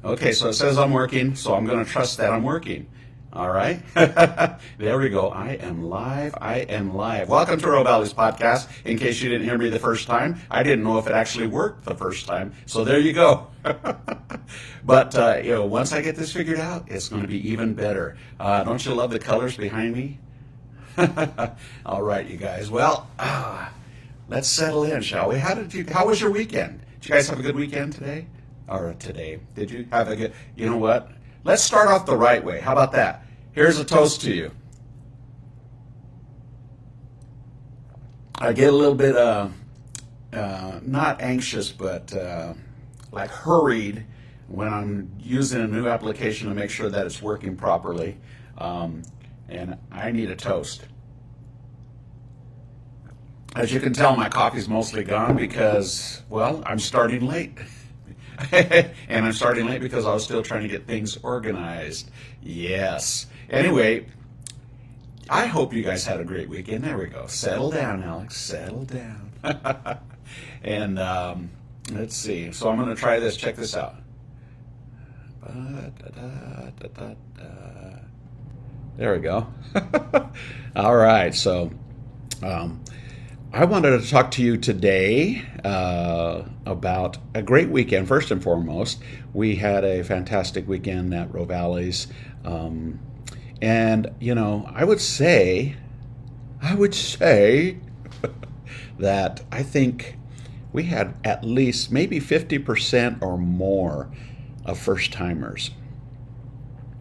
Okay, so it says I'm working, so I'm going to trust that I'm working. All right. There we go. I am live. I am live. Welcome to Rovalis podcast. In case you didn't hear me the first time, I didn't know if it actually worked the first time. So there you go. But once I get this figured out, it's going to be even better. Don't you love the colors behind me? All right, you guys. Well, let's settle in, shall we? How was your weekend? Did you guys have a good weekend today? Or today? Did you have a good? You know what? Let's start off the right way. How about that? Here's a toast to you. I get a little bit not anxious, but like hurried when I'm using a new application to make sure that it's working properly. And I need a toast. As you can tell, my coffee's mostly gone because, well, I'm starting late. And I'm starting late because I was still trying to get things organized. Yes. Anyway, I hope you guys had a great weekend. There we go. Settle down, Alex. Settle down. And let's see. So I'm going to try this. Check this out. There we go. All right. So I wanted to talk to you today about a great weekend. First and foremost, we had a fantastic weekend at Rovalis. And, I would say that I think we had at least maybe 50% or more of first-timers.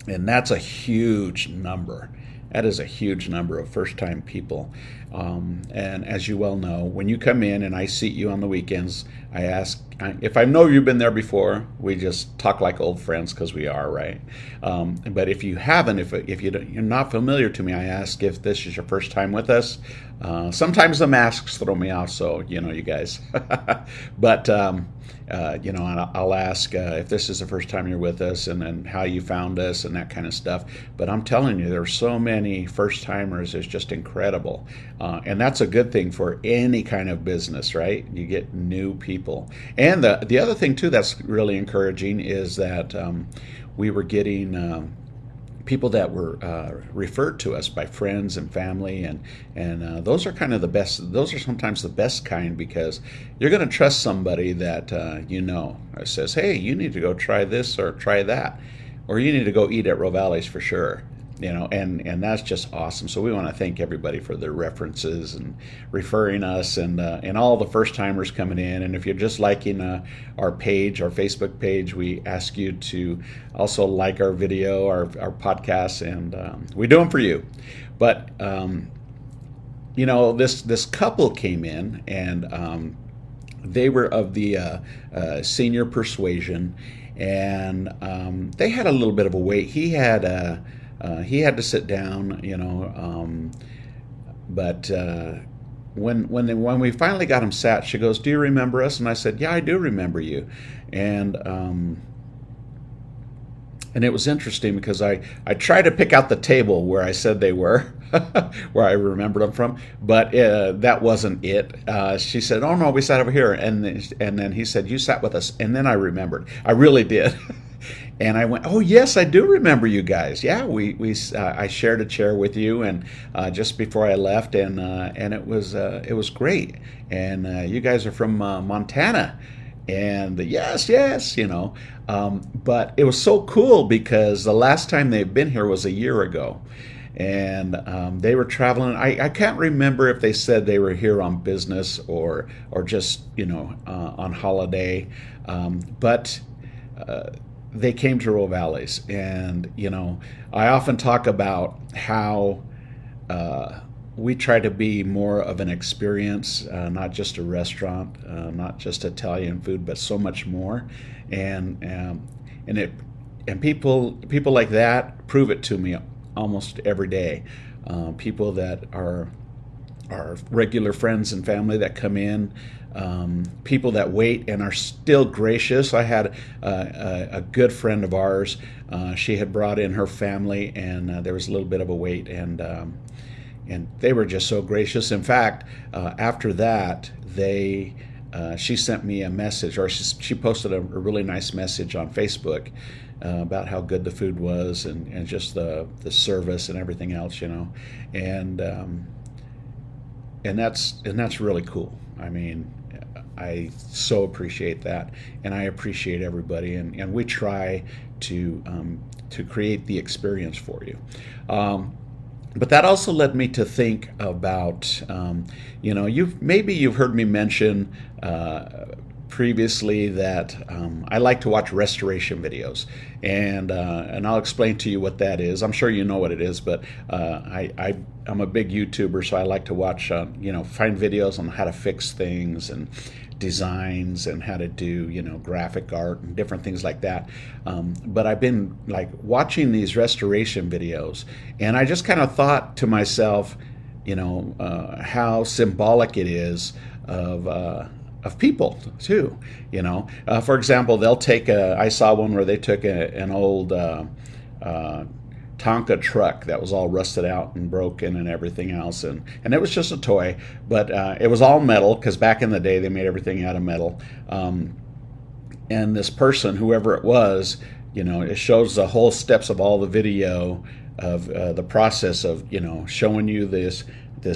And that's a huge number. That is a huge number of first-time people. And as you well know, when you come in and I seat you on the weekends, I ask, if I know you've been there before, we just talk like old friends because we are, right? But if you haven't, if you're not familiar to me, I ask if this is your first time with us. Sometimes the masks throw me off, so you guys. But I'll ask if this is the first time you're with us, and then how you found us and that kind of stuff. But I'm telling you, there's so many first timers. It's just incredible, and that's a good thing for any kind of business, right? You get new people, and the other thing too that's really encouraging is that we were getting people that were referred to us by friends and family, and those are kind of the best. Those are sometimes the best kind, because you're going to trust somebody that says, hey, you need to go try this or try that, or you need to go eat at Rovalis for sure. And that's just awesome. So we want to thank everybody for their references and referring us, and all the first timers coming in. And if you're just liking our page, our Facebook page, we ask you to also like our video, our podcasts, and we do them for you. But this couple came in, and they were of the senior persuasion, and they had a little bit of a wait. He had to sit down, but when we finally got him sat, she goes, "Do you remember us?" And I said, "Yeah, I do remember you." And it was interesting because I tried to pick out the table where I said they were, where I remembered them from, but that wasn't it. She said, "Oh no, we sat over here," and then he said, "You sat with us," and then I remembered. I really did. And I went, "Oh yes, I do remember you guys. Yeah, I shared a chair with you, and just before I left, and it was great. And you guys are from Montana." And yes, but it was so cool because the last time they've been here was a year ago, and they were traveling. I can't remember if they said they were here on business or just on holiday, but they came to Rovalis. And I often talk about how we try to be more of an experience, not just a restaurant, not just Italian food, but so much more. And people like that prove it to me almost every day. People that are regular friends and family that come in, people that wait and are still gracious. I had a good friend of ours. She had brought in her family, and there was a little bit of a wait, and they were just so gracious. In fact, after that, they she sent me a message, or she posted a really nice message on Facebook about how good the food was, and just the service and everything else, and that's really cool. I mean, I so appreciate that, and I appreciate everybody, and we try to create the experience for you. But that also led me to think about, you've heard me mention previously that I like to watch restoration videos, and I'll explain to you what that is. I'm sure you know what it is, but I'm a big YouTuber, so I like to watch, find videos on how to fix things and designs and how to do, graphic art and different things like that. But I've been watching these restoration videos, and I just kind of thought to myself, how symbolic it is of people too. For example, they'll take I saw one where they took an old Tonka truck that was all rusted out and broken and everything else, and it was just a toy, but it was all metal, because back in the day they made everything out of metal. And this person, whoever it was, it shows the whole steps of all the video of the process of showing you this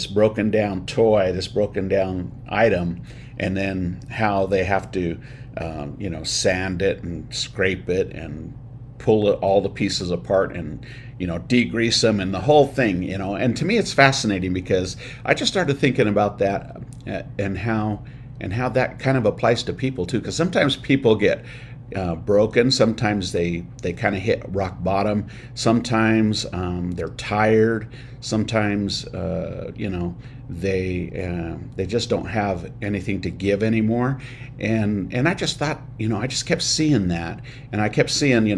broken down toy, this broken down item, and then how they have to sand it and scrape it and pull all the pieces apart and degrease them and the whole thing. And to me it's fascinating, because I just started thinking about that, and how that kind of applies to people too, because sometimes people get broken, sometimes they kind of hit rock bottom, sometimes they're tired, sometimes they just don't have anything to give anymore, and I just thought, I just kept seeing that, and I kept seeing,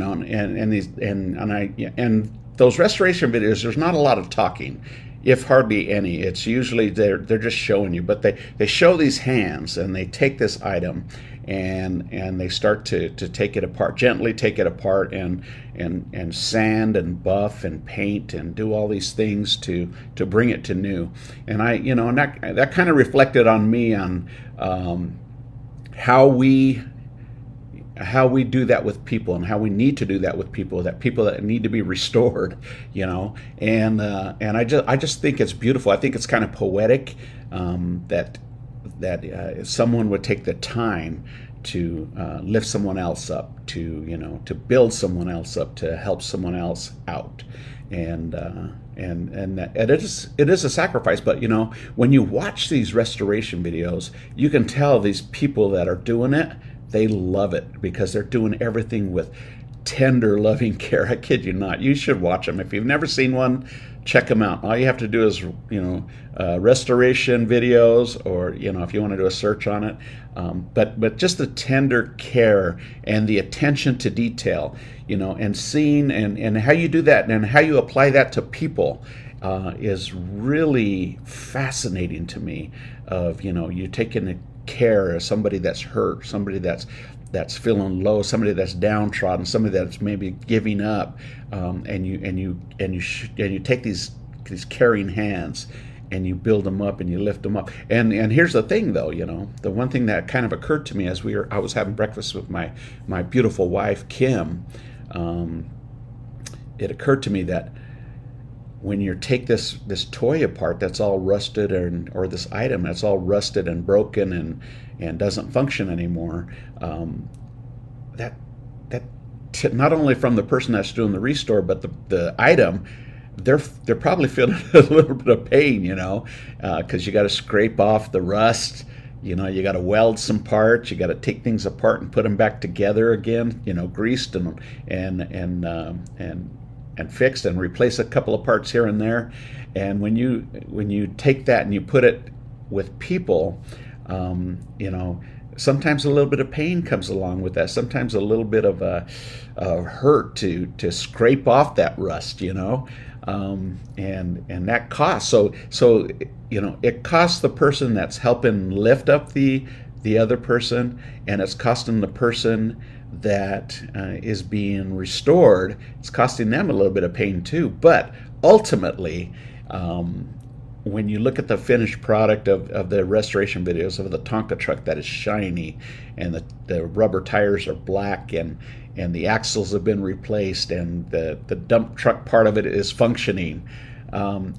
and those restoration videos, there's not a lot of talking, if hardly any. It's usually they're just showing you, but they show these hands, and they take this item, and they start to take it apart, gently take it apart, and sand and buff and paint and do all these things to bring it to new. And and that kind of reflected on me on how we do that with people, and how we need to do that with people that need to be restored, and I just think it's beautiful. I think it's kind of poetic, that someone would take the time to lift someone else up, to build someone else up, to help someone else out, and it is a sacrifice. But when you watch these restoration videos, you can tell these people that are doing it, they love it, because they're doing everything with tender, loving care. I kid you not. You should watch them. If you've never seen one, check them out. All you have to do is, restoration videos, or, if you want to do a search on it. But just the tender care and the attention to detail, and seeing and how you do that and how you apply that to people is really fascinating to me. Of, you taking the care of somebody that's hurt, somebody that's feeling low, somebody that's downtrodden, somebody that's maybe giving up, and you take these caring hands, and you build them up and you lift them up. And here's the thing, though, the one thing that kind of occurred to me as I was having breakfast with my beautiful wife Kim, it occurred to me that when you take this toy apart that's all rusted, or this item that's all rusted and broken and doesn't function anymore, that not only from the person that's doing the restore, but the item, they're probably feeling a little bit of pain, because you got to scrape off the rust. You got to weld some parts. You got to take things apart and put them back together again. Greased and fixed, and replace a couple of parts here and there. And when you take that and you put it with people, sometimes a little bit of pain comes along with that. Sometimes a little bit of a hurt to scrape off that rust, and that costs. So it costs the person that's helping lift up the other person, and it's costing the person that is being restored. It's costing them a little bit of pain too. But ultimately, when you look at the finished product of the restoration videos of the Tonka truck that is shiny, and the rubber tires are black, and the axles have been replaced, and the dump truck part of it is functioning,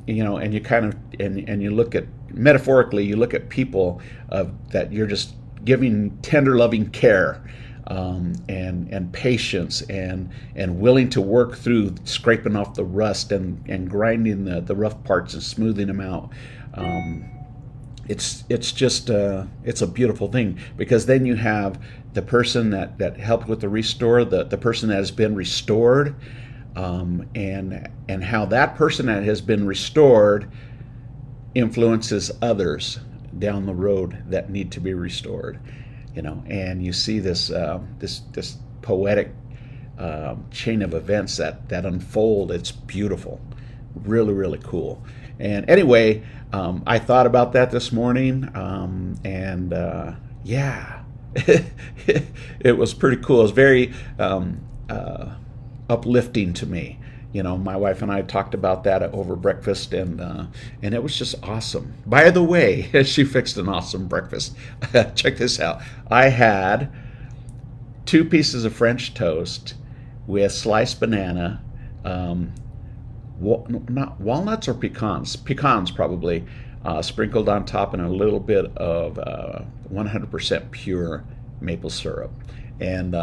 you know, and you kind of and you look at, metaphorically, you look at people that you're just giving tender loving care, and patience, and willing to work through scraping off the rust, and grinding the rough parts and smoothing them out. It's just it's a beautiful thing, because then you have the person that helped with the restore, the person that has been restored, and how that person that has been restored influences others down the road that need to be restored. You know, and you see this this poetic chain of events that unfold. It's beautiful, really, really cool. And anyway, I thought about that this morning, and yeah, it was pretty cool. It was very uplifting to me. You know, my wife and I talked about that over breakfast, and it was just awesome. By the way, she fixed an awesome breakfast. Check this out. I had 2 pieces of French toast with sliced banana, not walnuts or pecans probably, sprinkled on top, and a little bit of 100% pure maple syrup. And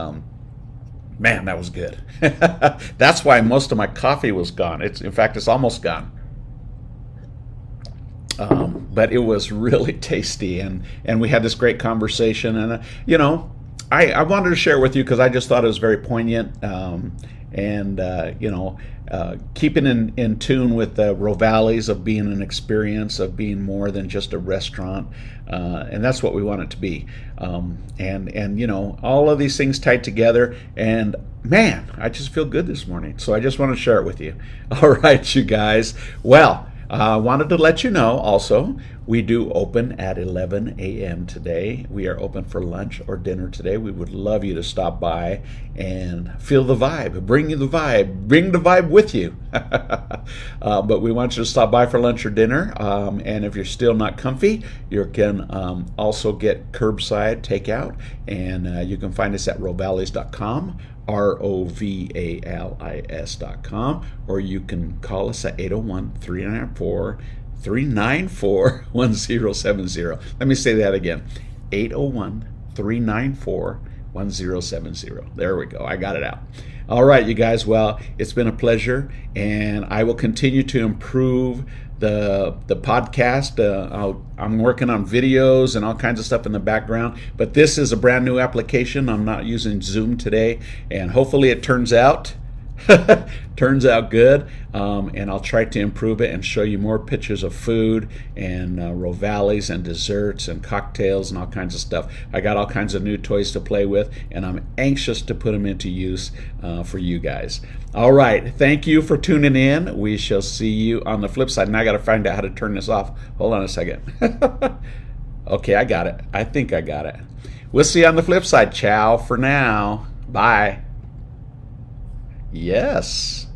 man, that was good. That's why most of my coffee was gone. In fact, it's almost gone. But it was really tasty, and we had this great conversation. And you know, I wanted to share it with you because I just thought it was very poignant. You know, keeping in tune with the rovalis of being an experience, of being more than just a restaurant, and that's what we want it to be. And you know, all of these things tied together, and man, I just feel good this morning. So I just want to share it with you. All right, you guys. Well, I wanted to let you know also, we do open at 11 a.m. today. We are open for lunch or dinner today. We would love you to stop by and feel the vibe. Bring the vibe with you. But we want you to stop by for lunch or dinner. And if you're still not comfy, you can also get curbside takeout. And you can find us at rovalis.com. rovalis.com, or you can call us at 801-394-1070. Let me say that again, 801-394-1070. There we go, I got it out. All right, you guys, well, it's been a pleasure, and I will continue to improve the podcast. I'm working on videos and all kinds of stuff in the background, but this is a brand new application. I'm not using Zoom today, and hopefully it turns out good, and I'll try to improve it and show you more pictures of food, and rovalis and desserts and cocktails and all kinds of stuff. I got all kinds of new toys to play with, and I'm anxious to put them into use for you guys. All right, thank you for tuning in. We shall see you on the flip side. Now I got to find out how to turn this off. Hold on a second. Okay, I got it. I think I got it. We'll see you on the flip side. Ciao for now. Bye. Yes.